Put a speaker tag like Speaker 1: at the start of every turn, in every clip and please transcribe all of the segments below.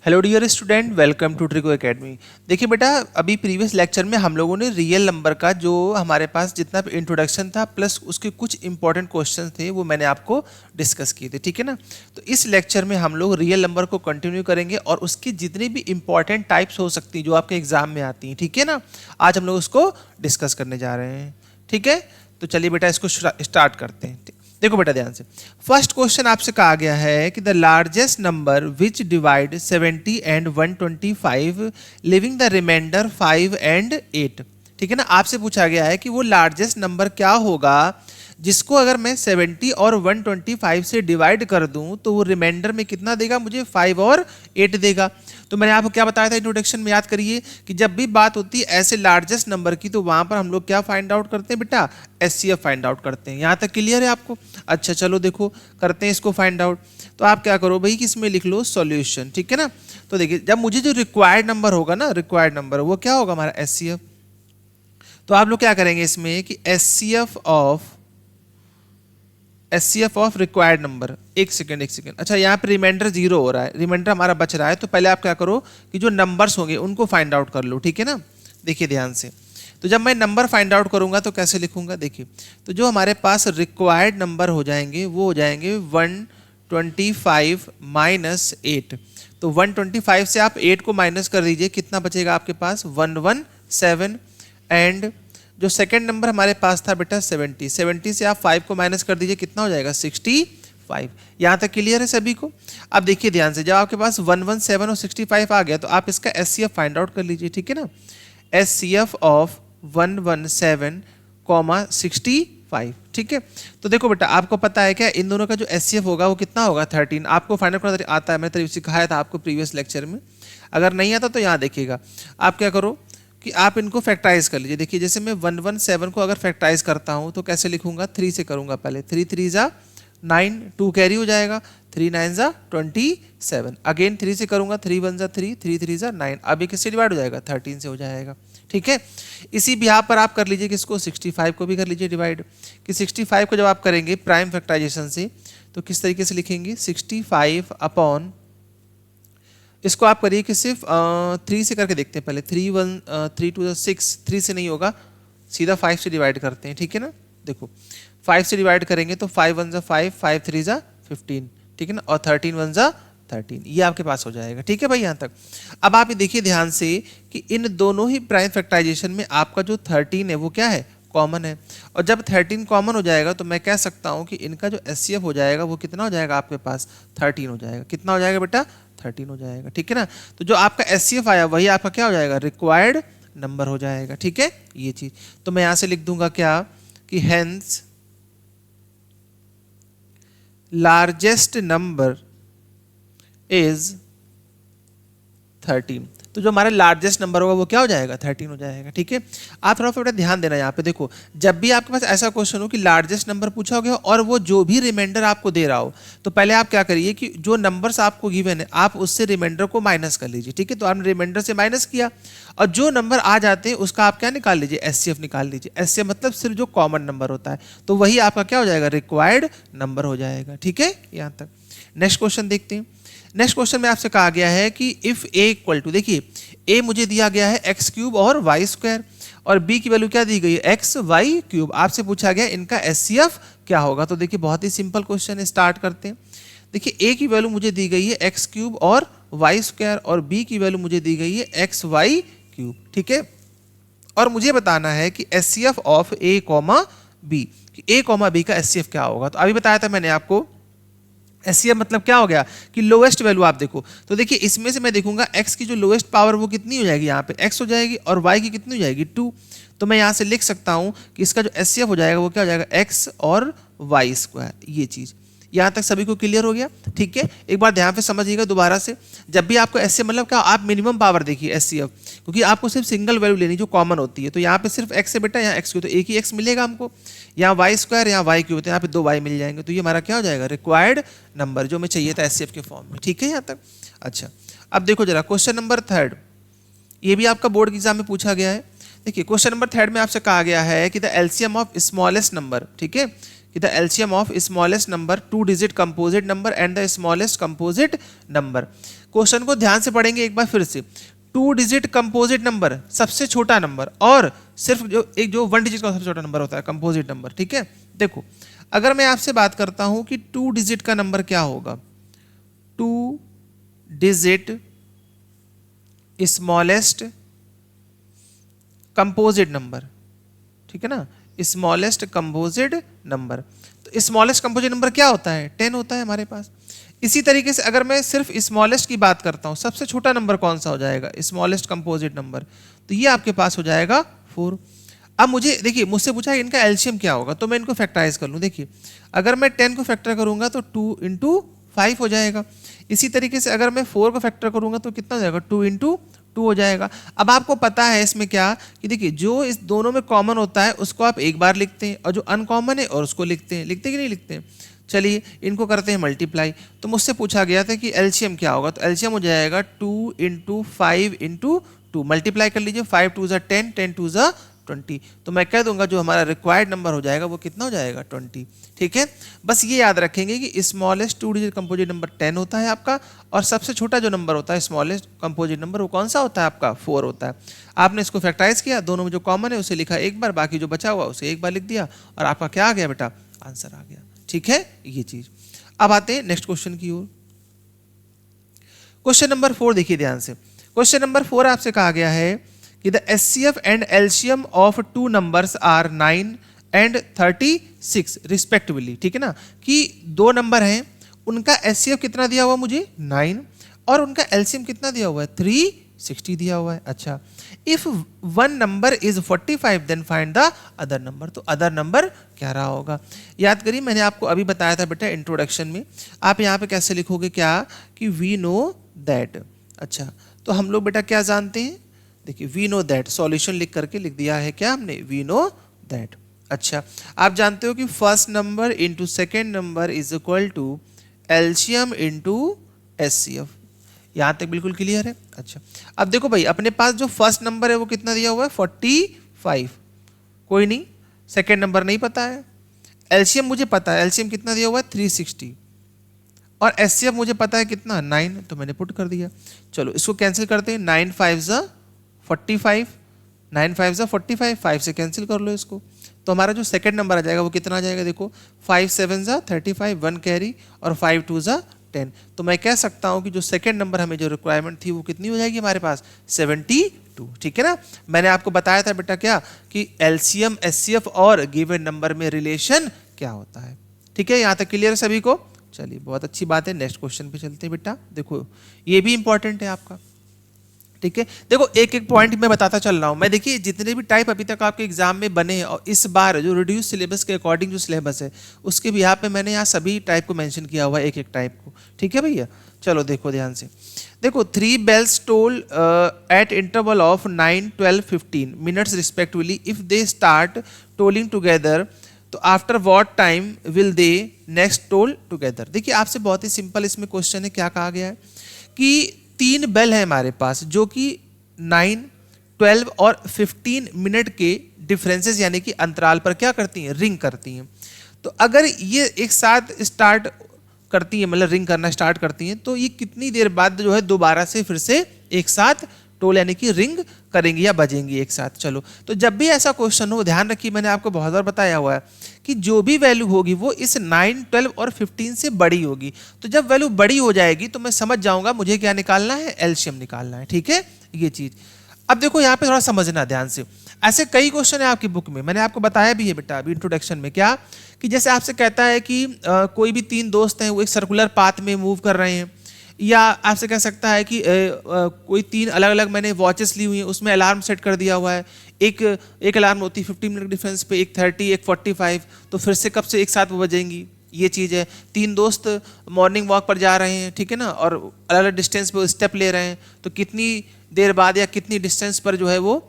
Speaker 1: Hello dear student, welcome to Trico Academy. देखिए बेटा, अभी प्रीवियस लेक्चर में हम लोगों ने रियल नंबर का जो हमारे पास जितना इंट्रोडक्शन था प्लस उसके कुछ इंपॉर्टेंट क्वेश्चन थे वो मैंने आपको डिस्कस किए थे, ठीक है ना। तो इस लेक्चर में हम लोग रियल नंबर को कंटिन्यू करेंगे और उसकी जितनी भी इंपॉर्टेंट टाइप्स हो सकती हैं जो आपके एग्जाम में आती हैं, ठीक है ना, आज हम लोग उसको डिस्कस करने जा रहे हैं। ठीक है, तो चलिए बेटा इसको स्टार्ट करते हैं। देखो बेटा ध्यान से, फर्स्ट क्वेश्चन आपसे कहा गया है कि the largest number which divide 70 and 125 leaving the remainder 5 and 8। ठीक है ना, आपसे पूछा गया है कि वो लार्जेस्ट नंबर क्या होगा जिसको अगर मैं 70 और 125 से डिवाइड कर दूं तो वो रिमाइंडर में कितना देगा मुझे, 5 और 8 देगा। तो मैंने आपको क्या बताया था इंट्रोडक्शन में, याद करिए कि जब भी बात होती है ऐसे लार्जेस्ट नंबर की तो वहां पर हम लोग क्या फाइंड आउट करते हैं बेटा, एचसीएफ फाइंड आउट करते हैं। यहाँ तक क्लियर है आपको? अच्छा चलो देखो करते हैं इसको फाइंड आउट। तो आप क्या करो भाई कि इसमें लिख लो सॉल्यूशन, ठीक है ना। तो देखिए जब मुझे जो रिक्वायर्ड नंबर होगा ना, रिक्वायर्ड नंबर वो क्या होगा हमारा एचसीएफ। तो आप लोग क्या करेंगे इसमें कि एचसीएफ ऑफ रिक्वायर्ड नंबर, एक सेकेंड। अच्छा यहाँ पे रिमाइंडर 0 हो रहा है, रिमाइंडर हमारा बच रहा है, तो पहले आप क्या करो कि जो नंबर्स होंगे उनको फाइंड आउट कर लो, ठीक है ना। देखिए ध्यान से, तो जब मैं नंबर फाइंड आउट करूंगा तो कैसे लिखूंगा, देखिए तो जो हमारे पास रिक्वायर्ड नंबर हो जाएंगे वो हो जाएंगे 125 माइनस 8। तो 125 से आप 8 को माइनस कर दीजिए, कितना बचेगा आपके पास, 117। एंड जो सेकंड नंबर हमारे पास था बेटा 70 से आप 5 को माइनस कर दीजिए, कितना हो जाएगा 65। यहाँ तक क्लियर है सभी को? अब देखिए ध्यान से, जब आपके पास 117 और 65 आ गया तो आप इसका एचसीएफ फाइंड आउट कर लीजिए, ठीक है ना। एचसीएफ ऑफ 117 65, ठीक है। तो देखो बेटा आपको पता है क्या, इन दोनों का जो एचसीएफ होगा वो कितना होगा 13। आपको फाइंड आउट करना आता है, मैंने तरीके सिखाया था आपको प्रीवियस लेक्चर में। अगर नहीं आता तो यहाँ देखिएगा, आप क्या करो कि आप इनको फैक्टराइज कर लीजिए। देखिए जैसे मैं 117 को अगर फैक्टराइज करता हूँ तो कैसे लिखूंगा, 3 से करूंगा पहले, 3 3 जा 9, 2 कैरी हो जाएगा, 3 9 जा 27। अगेन 3 से करूंगा, 3 1 जा 3, 3 3 जा 9। अब ये किससे डिवाइड हो जाएगा, 13 से हो जाएगा, ठीक है। इसी बिहार पर आप कर लीजिए किसको, 65 को भी कर लीजिए डिवाइड। कि 65 को जब आप करेंगे प्राइम फैक्टराइजेशन से तो किस तरीके से लिखेंगे, 65 अपॉन, इसको आप करिए कि सिर्फ 3 से करके देखते हैं पहले, 3 1 3 2 6, 3 से नहीं होगा, सीधा 5 से डिवाइड करते हैं, ठीक है ना। देखो 5 से डिवाइड करेंगे तो 5 1 जा 5, 5 3 जा 15, ठीक है ना, और 13 1 जा 13, ये आपके पास हो जाएगा, ठीक है भाई यहाँ तक। अब आप ये देखिए ध्यान से कि इन दोनों ही प्राइम फैक्टराइजेशन में आपका जो 13 है वो क्या है, कॉमन है। और जब 13 कॉमन हो जाएगा तो मैं कह सकता हूँ कि इनका जो एचसीएफ हो जाएगा वो कितना हो जाएगा आपके पास, 13 हो जाएगा। कितना हो जाएगा बेटा, 13 हो जाएगा, ठीक है ना। तो जो आपका एचसीएफ आया वही आपका क्या हो जाएगा, रिक्वायर्ड नंबर हो जाएगा, ठीक है ये चीज। तो मैं यहां से लिख दूंगा क्या कि हेंस लार्जेस्ट नंबर इज 13। तो जो हमारा लार्जेस्ट नंबर होगा वो क्या हो जाएगा, 13 हो जाएगा, ठीक है। आप थोड़ा सा ध्यान देना यहाँ पे, देखो जब भी आपके पास ऐसा क्वेश्चन हो कि लार्जेस्ट नंबर पूछा हो गया और वो जो भी रिमाइंडर आपको दे रहा हो, तो पहले आप क्या करिए कि जो नंबर्स आपको गिवन है आप उससे रिमाइंडर को माइनस कर लीजिए, ठीक है। तो आपने रिमाइंडर से माइनस किया और जो नंबर आ जाते हैं उसका आप क्या निकाल लीजिए, एचसीएफ निकाल लीजिए। एचसीएफ मतलब सिर्फ जो कॉमन नंबर होता है, तो वही आपका क्या हो जाएगा, रिक्वायर्ड नंबर हो जाएगा, ठीक है यहाँ तक। नेक्स्ट क्वेश्चन देखते हैं। नेक्स्ट क्वेश्चन में आपसे कहा गया है कि इफ ए इक्वल टू, देखिए ए मुझे दिया गया है एक्स क्यूब और वाई स्क्वायर और बी की वैल्यू क्या दी गई है, एक्स वाई क्यूब। आपसे पूछा गया इनका एचसीएफ क्या होगा। तो देखिए बहुत ही सिंपल क्वेश्चन है, स्टार्ट करते हैं। देखिए ए की वैल्यू मुझे दी गई है एक्स क्यूब और वाई स्क्वायर और बी की वैल्यू मुझे दी गई है एक्स वाई क्यूब, ठीक है। और मुझे बताना है कि HCF of a comma b, a comma b का एचसीएफ क्या होगा। तो अभी बताया था मैंने आपको एचसीएफ मतलब क्या हो गया कि लोएस्ट वैल्यू आप देखो। तो देखिए इसमें से मैं देखूंगा x की जो लोएस्ट पावर वो कितनी हो जाएगी, यहाँ पे x हो जाएगी और y की कितनी हो जाएगी 2। तो मैं यहाँ से लिख सकता हूँ कि इसका जो एचसीएफ हो जाएगा वो क्या हो जाएगा, x और y स्क्वायर, ये चीज़। यहाँ तक सभी को क्लियर हो गया, ठीक है। एक बार ध्यान पे समझिएगा दोबारा से, जब भी आपको एचसीएफ मतलब क्या, आप मिनिमम पावर देखिए एचसीएफ, क्योंकि आपको सिर्फ सिंगल वैल्यू लेनी जो कॉमन होती है। तो यहाँ पे सिर्फ x है बेटा, यहाँ x क्यों, तो एक ही x मिलेगा हमको। यहाँ वाई स्क्वायर, यहाँ वाई क्यूब, तो यहाँ पे 2 y मिल जाएंगे। तो ये हमारा क्या हो जाएगा, रिक्वायर्ड नंबर जो हमें चाहिए था एचसीएफ के फॉर्म में, ठीक है यहाँ तक। अच्छा अब देखो जरा क्वेश्चन नंबर 3, ये भी आपका बोर्ड एग्जाम में पूछा गया है। देखिए क्वेश्चन नंबर 3 में आपसे कहा गया है कि the LCM of smallest number, ठीक है, कि the LCM of smallest number 2 digit composite number and the smallest composite number. Question को ध्यान से पढ़ेंगे एक बार फिर से। 2 डिजिट कंपोजिट नंबर सबसे छोटा नंबर, और सिर्फ जो 1 डिजिट का सबसे छोटा नंबर होता है कंपोजिट नंबर, ठीक है। देखो अगर मैं आपसे बात करता हूं कि 2 डिजिट का नंबर क्या होगा, 2 डिजिट स्मॉलेस्ट कंपोजिट नंबर, ठीक है ना, स्मॉलेस्ट कंपोजिट नंबर। तो स्मॉलेस्ट कंपोजिट नंबर क्या होता है, 10 होता है हमारे पास। इसी तरीके से अगर मैं सिर्फ स्मॉलेस्ट की बात करता हूं, सबसे छोटा नंबर कौन सा हो जाएगा, स्मॉलेस्ट कंपोजिट नंबर, तो ये आपके पास हो जाएगा 4। अब मुझे देखिए, मुझसे पूछा है इनका एलसीएम क्या होगा, तो मैं इनको फैक्टराइज कर लूं। देखिए अगर मैं 10 को फैक्टर करूंगा तो 2 इंटू 5 हो जाएगा। इसी तरीके से अगर मैं 4 को फैक्टर करूंगा तो कितना हो जाएगा, 2 इंटू 2 हो जाएगा। अब आपको पता है इसमें क्या कि देखिए जो इस दोनों में कॉमन होता है उसको आप एक बार लिखते हैं, और जो अनकॉमन है और उसको लिखते हैं, लिखते कि नहीं लिखते हैं। चलिए इनको करते हैं मल्टीप्लाई। तो मुझसे पूछा गया था कि एलसीएम क्या होगा, तो एलसीएम हो जाएगा 2 इंटू 5 इंटू 2, मल्टीप्लाई कर लीजिए, 5 2 ज़ा 10, 10 2 ज़ा 20। तो मैं कह दूंगा जो हमारा रिक्वायर्ड नंबर हो जाएगा वो कितना हो जाएगा, 20। ठीक है, बस ये याद रखेंगे कि स्मॉलेस्ट 2 डिजिट कंपोजिट नंबर 10 होता है आपका, और सबसे छोटा जो नंबर होता है स्मॉलेस्ट कंपोजिट नंबर वो कौन सा होता है आपका, 4 होता है। आपने इसको फैक्टराइज किया, दोनों में जो कॉमन है उसे लिखा एक बार, बाकी जो बचा हुआ उसे एक बार लिख दिया, और आपका क्या आ गया बेटा, आंसर आ गया। ठीक है, ये चीज। अब आते हैं नेक्स्ट क्वेश्चन की ओर। क्वेश्चन नंबर 4 देखिए ध्यान से। क्वेश्चन नंबर 4 आपसे कहा गया है कि the HCF and LCM of 2 numbers are 9 and 36 respectively. ठीक है ना, कि 2 नंबर हैं, उनका एचसीएफ कितना दिया हुआ मुझे, 9, और उनका एलसीएम कितना दिया हुआ है, 360 दिया हुआ है। अच्छा, if one number is 45 then find the other number. तो अदर नंबर क्या रहा होगा, याद करिए मैंने आपको अभी बताया था बेटा इंट्रोडक्शन में। आप यहाँ पे कैसे लिखोगे क्या, कि वी नो दैट। अच्छा, तो हम लोग बेटा क्या जानते हैं, देखिए वी नो दैट, सॉल्यूशन लिख करके लिख दिया है क्या हमने, वी नो दैट। अच्छा, आप जानते हो कि first number into second number is equal to LCM into HCF. यहां तक बिल्कुल क्लियर है। अच्छा, अब देखो भाई अपने पास जो फर्स्ट नंबर है वो कितना दिया हुआ है, 45, कोई नहीं, सेकेंड नंबर नहीं पता है। एलसीएम मुझे पता है, एलसीएम कितना दिया हुआ है, 360, और एचसीएफ मुझे पता है कितना, 9, तो मैंने पुट कर दिया। चलो इसको कैंसिल करते हैं, 9 5 ज़ा 45, 9 5 ज़ा 45, 5 से कैंसिल कर लो इसको, तो हमारा जो सेकंड नंबर आ जाएगा वो कितना आ जाएगा, देखो 5 7 ज़ा 35, 1 कैरी, और 5 2 ज़ा 10। तो मैं कह सकता हूं कि जो सेकंड नंबर हमें जो रिक्वायरमेंट थी वो कितनी हो जाएगी हमारे पास, 72। ठीक है ना, मैंने आपको बताया था बेटा क्या, कि एलसीएम एचसीएफ और गिवन नंबर में रिलेशन क्या होता है। ठीक है, यहां तक क्लियर है सभी को। चलिए बहुत अच्छी बात है, नेक्स्ट क्वेश्चन पे चलते हैं बेटा। देखो ये भी इंपॉर्टेंट है आपका। ठीक है, देखो एक एक पॉइंट मैं बताता चल रहा हूं मैं। देखिए जितने भी टाइप अभी तक आपके एग्जाम में बने हैं, और इस बार जो रिड्यूस सिलेबस के अकॉर्डिंग जो सिलेबस है उसके भी यहाँ पे मैंने यहाँ सभी टाइप को मेंशन किया हुआ है, एक एक टाइप को। ठीक है भैया, चलो देखो ध्यान से। देखो 3 bells toll at interval of 9 12 15 minutes respectively if they start tolling together, तो after what time will they next toll together. देखिए आपसे बहुत ही सिंपल इसमें क्वेश्चन है, क्या कहा गया है कि 3 बेल है हमारे पास जो कि 9 12 और 15 मिनट के डिफरेंसेस यानी कि अंतराल पर क्या करती हैं, रिंग करती हैं। तो अगर ये एक साथ स्टार्ट करती है, मतलब रिंग करना स्टार्ट करती हैं, तो ये कितनी देर बाद जो है दोबारा से फिर से एक साथ टोल यानी कि रिंग करेंगी या बजेंगी एक साथ। चलो, तो जब भी ऐसा क्वेश्चन हो ध्यान रखिए, मैंने आपको बहुत बार बताया हुआ है कि जो भी वैल्यू होगी वो इस 9 12 और 15 से बड़ी होगी। तो जब वैल्यू बड़ी हो जाएगी तो मैं समझ जाऊंगा मुझे क्या निकालना है, एलसीएम निकालना है। ठीक है, ये चीज। अब देखो यहाँ पे थोड़ा समझना ध्यान से, ऐसे कई क्वेश्चन है आपकी बुक में, मैंने आपको बताया भी है बेटा अभी इंट्रोडक्शन में, क्या कि जैसे आपसे कहता है कि कोई भी 3 दोस्त हैं वो एक सर्कुलर पाथ में मूव कर रहे हैं, या आपसे कह सकता है कि कोई 3 अलग अलग मैंने वॉचेस ली हुई हैं, उसमें अलार्म सेट कर दिया हुआ है, एक अलार्म होती है 15 मिनट डिफरेंस पे, एक 30 एक 45, तो फिर से कब से एक साथ वो बजेंगी, ये चीज़ है। 3 दोस्त मॉर्निंग वॉक पर जा रहे हैं, ठीक है ना, और अलग अलग डिस्टेंस पे स्टेप ले रहे हैं, तो कितनी देर बाद या कितनी डिस्टेंस पर जो है वो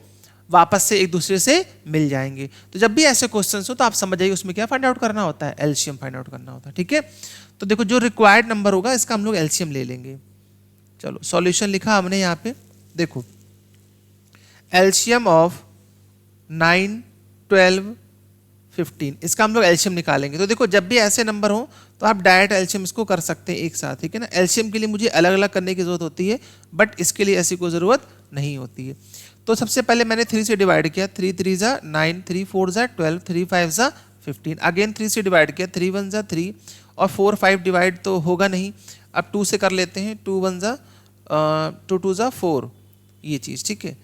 Speaker 1: वापस से एक दूसरे से मिल जाएंगे। तो जब भी ऐसे क्वेश्चंस हो तो आप समझ जाइए उसमें क्या फाइंड आउट करना होता है, एलसीएम फाइंड आउट करना होता है। ठीक है, तो देखो जो रिक्वायर्ड नंबर होगा इसका हम लोग एलसीएम ले लेंगे। चलो सॉल्यूशन लिखा हमने यहाँ पे, देखो एलसीएम ऑफ 9 12 15। इसका हम लोग एलसीएम निकालेंगे। तो देखो जब भी ऐसे नंबर हो तो आप डायरेक्ट एलसीएम इसको कर सकते हैं एक साथ, ठीक है ना। एलसीएम के लिए मुझे अलग अलग करने की जरूरत होती है, बट इसके लिए ऐसी कोई ज़रूरत नहीं होती है। तो सबसे पहले मैंने 3 से डिवाइड किया, 3 3 ज़ा 9, 3 4 ज़ा 12, 3 5 ज़ा 15। अगेन 3 से डिवाइड किया, 3 1 ज़ा 3 और 4 5 डिवाइड तो होगा नहीं, अब 2 से कर लेते हैं, 2 1 ज़ा 2 2 ज़ा 4, ये चीज़, ठीक है।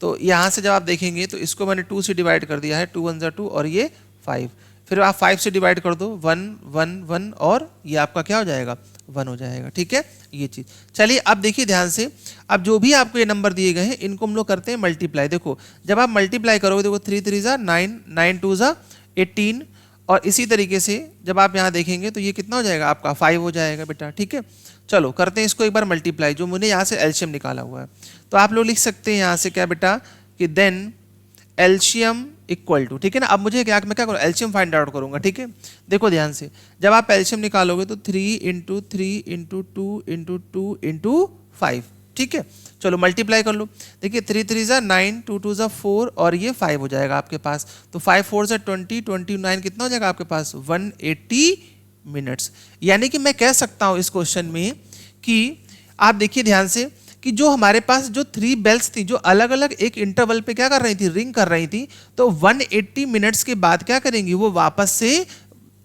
Speaker 1: तो यहाँ से जब आप देखेंगे तो इसको मैंने 2 से डिवाइड कर दिया है, 2 1 ज़ा 2 और ये 5। फिर आप 5 से डिवाइड कर दो, 1 1 1 और ये आपका क्या हो जाएगा, 1 हो जाएगा, ठीक है, ये चीज़। चलिए अब देखिए ध्यान से, अब जो भी आपको ये नंबर दिए गए हैं इनको हम लोग करते हैं मल्टीप्लाई। देखो जब आप मल्टीप्लाई करोगे, देखो 3 3 ज़ा 9, 9 2 ज़ा 18 और इसी तरीके से जब आप यहाँ देखेंगे तो ये कितना हो जाएगा आपका 5 हो जाएगा बेटा, ठीक है। चलो करते हैं इसको एक बार मल्टीप्लाई, जो मैंने यहाँ से एलसीएम निकाला हुआ है। तो आप लोग लिख सकते हैं यहाँ से क्या बेटा कि देन एलसीएम इक्वल टू, ठीक है ना। अब मुझे क्या, मैं क्या करूँ, एलसीएम फाइंड आउट करूँगा, ठीक है। देखो ध्यान से, जब आप एलसीएम निकालोगे तो 3 इंटू 3 इंटू 2 इंटू 2 इंटू 5, ठीक है। चलो मल्टीप्लाई कर लो, देखिए 3 3 ज़ा 9, 2 2 ज़ा 4 और ये 5 हो जाएगा आपके पास। तो 5 4 ज़ा 20, 29 कितना हो जाएगा आपके पास, 180 मिनट्स। यानी कि मैं कह सकता हूँ इस क्वेश्चन में कि आप देखिए ध्यान से कि जो हमारे पास जो 3 बेल्स थी जो अलग अलग एक इंटरवल पे क्या कर रही थी, रिंग कर रही थी, तो 180 मिनट्स के बाद क्या करेंगी, वो वापस से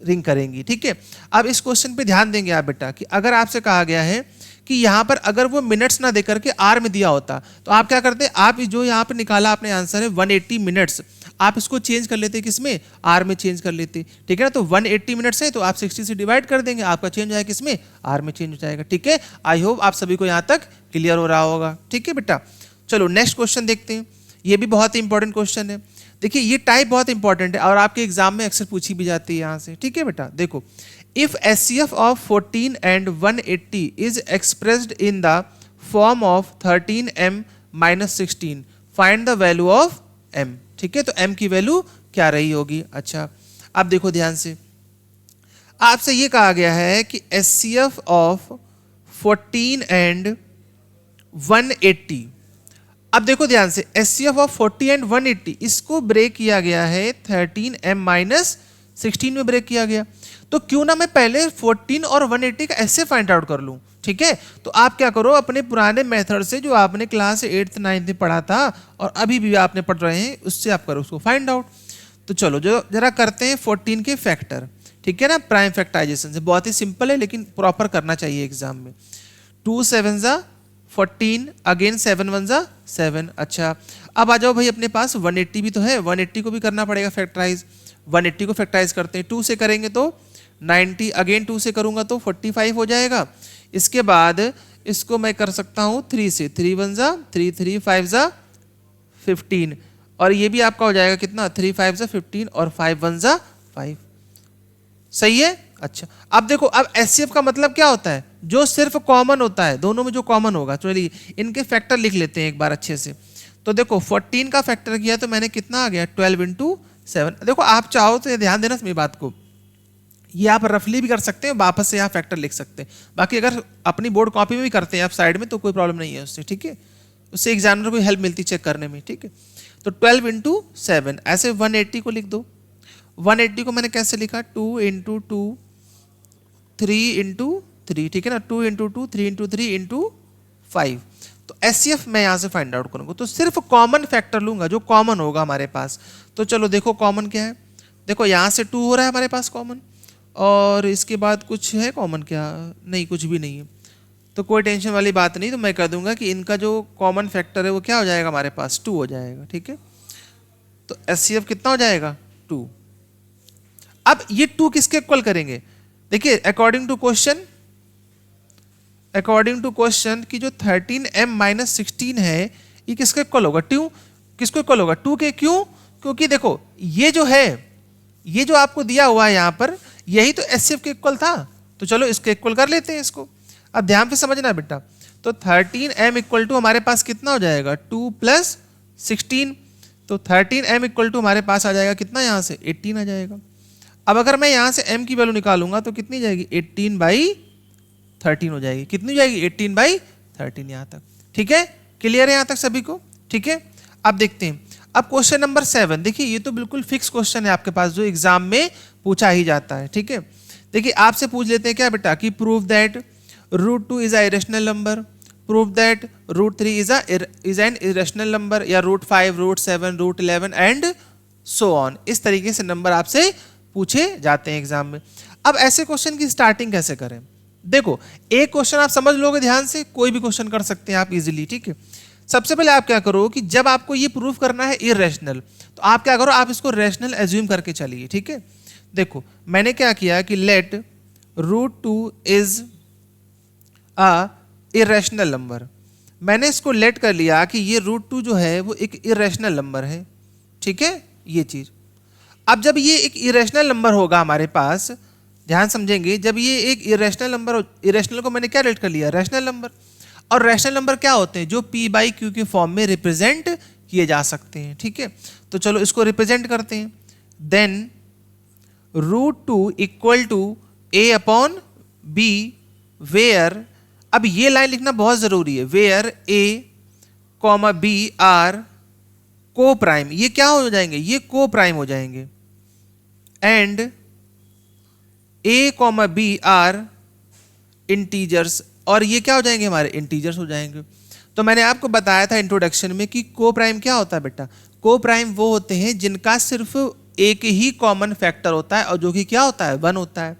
Speaker 1: रिंग करेंगी, ठीक है। अब इस क्वेश्चन पे ध्यान देंगे आप बेटा कि अगर आपसे कहा गया है कि यहाँ पर अगर वो मिनट्स ना देकर के आर में दिया होता तो आप क्या करते, आप जो यहाँ पे निकाला आपने आंसर है 180 मिनट्स, आप इसको चेंज कर लेते किसमें, आर में चेंज कर लेते, ठीक है ना। तो 180 मिनट्स है तो आप 60 से डिवाइड कर देंगे, आपका चेंज आएगा किसमें, आर में चेंज हो जाएगा, ठीक है। आई होप आप सभी को यहाँ तक क्लियर हो रहा होगा, ठीक है बेटा। चलो नेक्स्ट क्वेश्चन देखते हैं, ये भी बहुत ही इंपॉर्टेंट क्वेश्चन है। देखिए ये टाइप बहुत इंपॉर्टेंट है और आपके एग्जाम में अक्सर पूछी भी जाती है यहाँ से, ठीक है बेटा। देखो if HCF of 14 and 180 is expressed in the form of 13m minus 16, find the value of m, ठीक है। तो m की वैल्यू क्या रही होगी। अच्छा अब देखो ध्यान से, आपसे ये कहा गया है कि HCF of 14 and 180, अब देखो ध्यान से HCF of 40 and 180 इसको ब्रेक किया गया है 13m माइनस 16 में ब्रेक किया गया, तो क्यों ना मैं पहले 14 और 180 का ऐसे फाइंड आउट कर लूं, ठीक है। तो आप क्या करो, अपने पुराने मेथड से जो आपने क्लास 8th 9th में पढ़ा था और अभी भी आपने पढ़ रहे हैं, उससे आप करो उसको फाइंड आउट। तो चलो जो जरा करते हैं 14 के फैक्टर, ठीक है ना, प्राइम फैक्टराइजेशन से। बहुत ही सिंपल है लेकिन प्रॉपर करना चाहिए एग्जाम में। 2 7 ज़ा 14, अगेन 7 1 ज़ा 7। अच्छा अब आ जाओ भाई, अपने पास 180 भी तो है, 180 को भी करना पड़ेगा फैक्टराइज। 180 को फैक्टराइज करते हैं, 2 से करेंगे तो 90, अगेन 2 से करूंगा तो 45 हो जाएगा। इसके बाद इसको मैं कर सकता हूं 3 से, 3 1 ज़ा 3, 3 5 ज़ा 15 और ये भी आपका हो जाएगा कितना, 3 5 ज़ा 15 और 5 1 ज़ा 5, सही है। अच्छा अब देखो, अब HCF का मतलब क्या होता है, जो सिर्फ कॉमन होता है, दोनों में जो कॉमन होगा। चलिए इनके फैक्टर लिख लेते हैं एक बार अच्छे से। तो देखो 14 का फैक्टर किया तो मैंने कितना आ गया, 12 इंटू 7। देखो आप चाहो तो ध्यान देना मेरी बात को, ये आप रफली भी कर सकते हैं, वापस से यहाँ फैक्टर लिख सकते हैं। बाकी अगर अपनी बोर्ड कॉपी में भी करते हैं आप साइड में तो कोई प्रॉब्लम नहीं है उससे, ठीक है। उससे एग्जामिनर को हेल्प मिलती चेक करने में, ठीक है। तो 12 इंटू 7, ऐसे 180 को लिख दो। 180 को मैंने कैसे लिखा, 2 इंटू 2 3 इंटू 3, ठीक है ना, 2 इंटू 2 3 इंटू 3 इंटू 5। तो HCF मैं यहाँ से फाइंड आउट करूँगा, तो सिर्फ कॉमन फैक्टर लूंगा जो कॉमन होगा हमारे पास। तो चलो देखो कॉमन क्या है, देखो यहाँ से 2 हो रहा है हमारे पास कॉमन, और इसके बाद कुछ है कॉमन क्या, नहीं कुछ भी नहीं है, तो कोई टेंशन वाली बात नहीं। तो मैं कह दूंगा कि इनका जो कॉमन फैक्टर है वो क्या हो जाएगा हमारे पास, 2 हो जाएगा, ठीक है। तो HCF कितना हो जाएगा, 2। अब ये 2 किसके इक्वल करेंगे, देखिए अकॉर्डिंग टू क्वेश्चन की जो 13m माइनस 16 है ये किसके इक्वल होगा, 2, किसको इक्वल होगा, 2 के। क्यों, क्योंकि देखो ये जो है, ये जो आपको दिया हुआ है यहाँ पर, यही तो HCF के इक्वल था, तो चलो इसके इक्वल कर लेते हैं इसको। अब ध्यान से समझना बेटा, तो 13m इक्वल टू हमारे पास कितना हो जाएगा, 2 प्लस 16, तो 13m इक्वल टू हमारे पास आ जाएगा कितना, यहाँ से 18 आ जाएगा। अब अगर मैं यहाँ से m की वैल्यू निकालूंगा तो कितनी जाएगी, 18/13 हो जाएगी। कितनी जाएगी, 18/13 यहाँ तक, ठीक है। क्लियर है यहाँ तक सभी को, ठीक है। अब देखते हैं, अब क्वेश्चन नंबर 7, देखिए ये तो बिल्कुल फिक्स क्वेश्चन है आपके पास जो एग्जाम में पूछा ही जाता है, ठीक है। देखिए आपसे पूछ लेते हैं क्या बेटा कि prove that √2 is a irrational number, prove that √3 is an irrational number, या √5, √7, √11 एंड सो ऑन। इस तरीके से नंबर आपसे पूछे जाते हैं एग्जाम में। अब ऐसे क्वेश्चन की स्टार्टिंग कैसे करें? देखो एक क्वेश्चन आप समझ लोगे ध्यान से, कोई भी क्वेश्चन कर सकते हैं आप इजीली, ठीक है। सबसे पहले आप क्या करो कि जब आपको ये प्रूव करना है इरेशनल, तो आप क्या करो, आप इसको रैशनल एज्यूम करके चलिए, ठीक है। देखो मैंने क्या किया कि let √2 is a irrational number, मैंने इसको लेट कर लिया कि ये √2 जो है वो एक इरेशनल नंबर है, ठीक है, ये चीज। अब जब ये एक इरेशनल नंबर होगा हमारे पास, ध्यान समझेंगे, जब ये एक इरेशनल नंबर, इरेशनल को मैंने क्या लेट कर लिया, रैशनल नंबर। और रैशनल नंबर क्या होते हैं, जो p/q के फॉर्म में रिप्रेजेंट किए जा सकते हैं, ठीक है। तो चलो इसको रिप्रेजेंट करते हैं। Then √2 equal to a/b where, अब ये लाइन लिखना बहुत जरूरी है, where a, b are co prime, ये क्या हो जाएंगे, ये को प्राइम हो जाएंगे, and a, b are integers, और ये क्या हो जाएंगे, हमारे इंटीजर्स हो जाएंगे। तो मैंने आपको बताया था इंट्रोडक्शन में कि को प्राइम क्या होता है बेटा, को प्राइम वो होते हैं जिनका सिर्फ एक ही कॉमन फैक्टर होता है और जो कि क्या होता है, 1 होता है।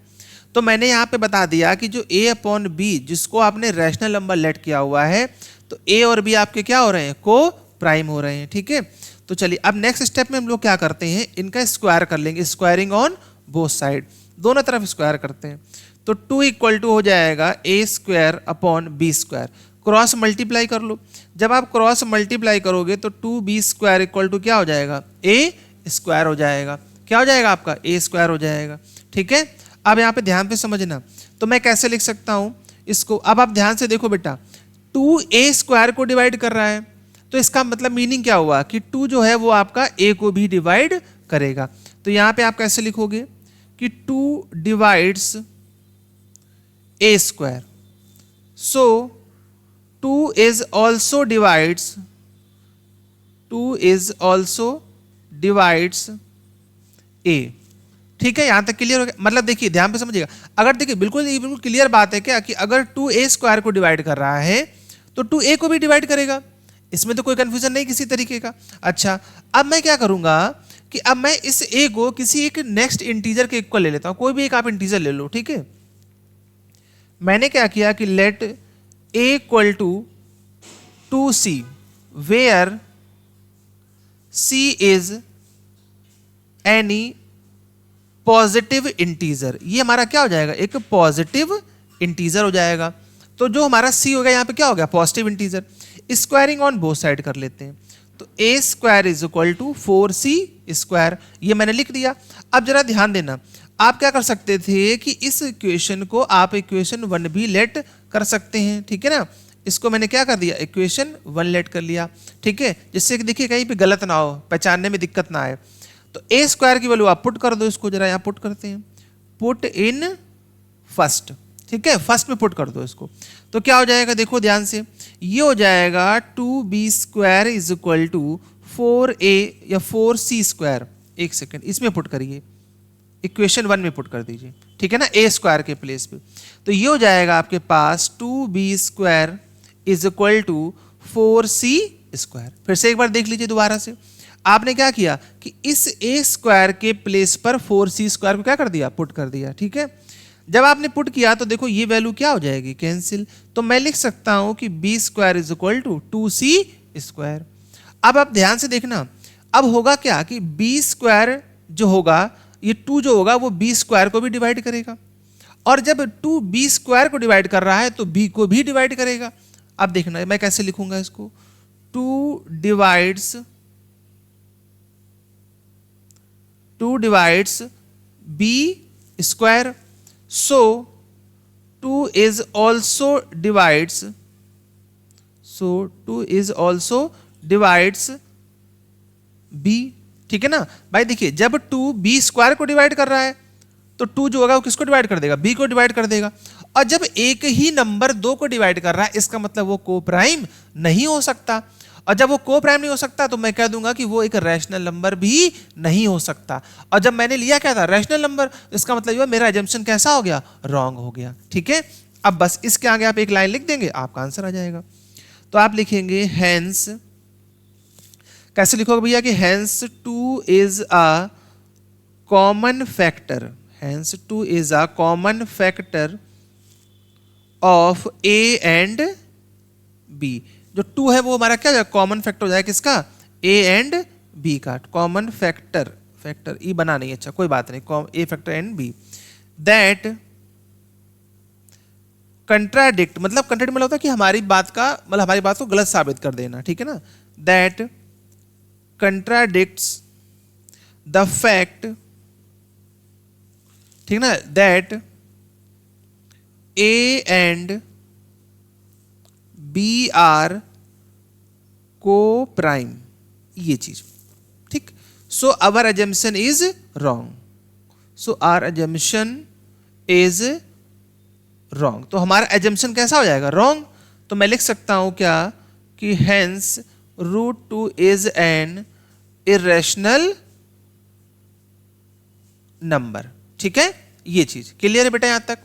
Speaker 1: तो मैंने यहाँ पे बता दिया कि जो a/b जिसको आपने रैशनल नंबर लेट किया हुआ है, तो a और b आपके क्या हो रहे हैं, को प्राइम हो रहे हैं, ठीक है। तो चलिए अब नेक्स्ट स्टेप में हम लोग क्या करते हैं, इनका स्क्वायर कर लेंगे, स्क्वायरिंग ऑन बोथ साइड, दोनों तरफ स्क्वायर करते हैं। तो 2 इक्वल टू हो जाएगा a²/b², क्रॉस मल्टीप्लाई कर लो। जब आप क्रॉस मल्टीप्लाई करोगे तो 2b² इक्वल टू क्या हो जाएगा, a² हो जाएगा, क्या हो जाएगा आपका, a² हो जाएगा, ठीक है। अब यहाँ पे ध्यान पे समझना, तो मैं कैसे लिख सकता हूँ इसको, अब आप ध्यान से देखो बेटा, 2a² को डिवाइड कर रहा है, तो इसका मतलब मीनिंग क्या हुआ कि 2 जो है वो आपका a को भी डिवाइड करेगा। तो यहाँ पे आप कैसे लिखोगे कि 2 divides a², so 2 is also divides a, ठीक है। यहां तक क्लियर हो गया, मतलब देखिए ध्यान पे समझिएगा, अगर देखिए बिल्कुल क्लियर बात है क्या कि अगर 2a² को डिवाइड कर रहा है तो 2a को भी डिवाइड करेगा, इसमें तो कोई कंफ्यूजन नहीं किसी तरीके का। अच्छा अब मैं क्या करूंगा कि अब मैं इस a को किसी एक नेक्स्ट इंटीजर के इक्वल ले लेता हूं, कोई भी एक आप इंटीजर ले लो, ठीक है। मैंने क्या किया कि let a equal to 2c where c is any positive integer, ये हमारा क्या हो जाएगा, एक पॉजिटिव इंटीजर हो जाएगा। तो जो हमारा c हो गया यहाँ पे क्या हो गया, positive integer. Squaring on both side कर लेते हैं, तो a² is equal to 4c², ये मैंने लिख दिया। अब जरा ध्यान देना, आप क्या कर सकते थे कि इस इक्वेशन को आप इक्वेशन 1 भी लेट कर सकते हैं, ठीक है ना। इसको मैंने क्या कर दिया, इक्वेशन 1 लेट कर लिया, ठीक है, जिससे कि देखिए कहीं पे गलत ना हो, पहचानने में दिक्कत ना आए। तो a² की वैल्यू आप पुट कर दो, इसको जरा यहाँ पुट करते हैं, पुट इन फर्स्ट, ठीक है, फर्स्ट में पुट कर दो इसको। तो क्या हो जाएगा, देखो ध्यान से, ये हो जाएगा 2b² is equal to 4a या 4c², एक सेकेंड इसमें पुट करिए, इक्वेशन 1 में पुट कर दीजिए, ठीक है ना, a² के प्लेस पे। तो ये हो जाएगा आपके पास 2b² is equal to 4c²। फिर से एक बार देख लीजिए दोबारा से, आपने क्या किया कि इस a² के प्लेस पर 4c² को क्या कर दिया, पुट कर दिया, ठीक है। जब आपने पुट किया तो देखो ये वैल्यू क्या हो जाएगी, कैंसिल। तो मैं लिख सकता हूं कि b² is equal to 2c²। अब आप ध्यान से देखना, अब होगा क्या कि b² जो होगा, ये 2 जो होगा वो b² को भी डिवाइड करेगा, और जब 2 b² को डिवाइड कर रहा है तो b को भी डिवाइड करेगा। अब देखना मैं कैसे लिखूंगा इसको, 2 divides b², so 2 is also divides b, ठीक है ना भाई। देखिए जब 2 b² को डिवाइड कर रहा है तो 2 जो होगा वो किसको डिवाइड कर देगा, b को डिवाइड कर देगा। और जब एक ही नंबर 2 को डिवाइड कर रहा है, इसका मतलब वो को प्राइम नहीं हो सकता। और जब वो को प्राइम नहीं हो सकता तो मैं कह दूंगा कि वो एक रैशनल नंबर भी नहीं हो सकता। और जब मैंने लिया क्या था, रैशनल नंबर, इसका मतलब ये मेरा एजम्पशन कैसा हो गया, रॉन्ग हो गया। ठीक है, अब बस इसके आगे आप एक लाइन लिख देंगे, आपका आंसर आ जाएगा। तो आप लिखेंगे हेंस, कैसे लिखोगे भैया कि hence 2 is a common factor, hence 2 is a common factor of a and b. जो 2 है वो हमारा क्या हो जाएगा, कॉमन फैक्टर हो जाएगा किसका, ए एंड बी का, कॉमन फैक्टर, फैक्टर ई बना नहीं, अच्छा कोई बात नहीं, A factor and B, that contradict, मतलब कंट्राडिक्ट मतलब होता है कि हमारी बात का, मतलब हमारी बात को गलत साबित कर देना, ठीक है ना, दैट कंट्राडिक्ट्स द फैक्ट, ठीक ना, that a and b are co prime, ये चीज, ठीक। So our assumption is wrong, so our assumption is wrong. तो हमारा एजम्पशन कैसा हो जाएगा, रॉन्ग। तो मैं लिख सकता हूं क्या कि hence √2 is an irrational number. ठीक है, ये चीज क्लियर है बेटा यहां तक।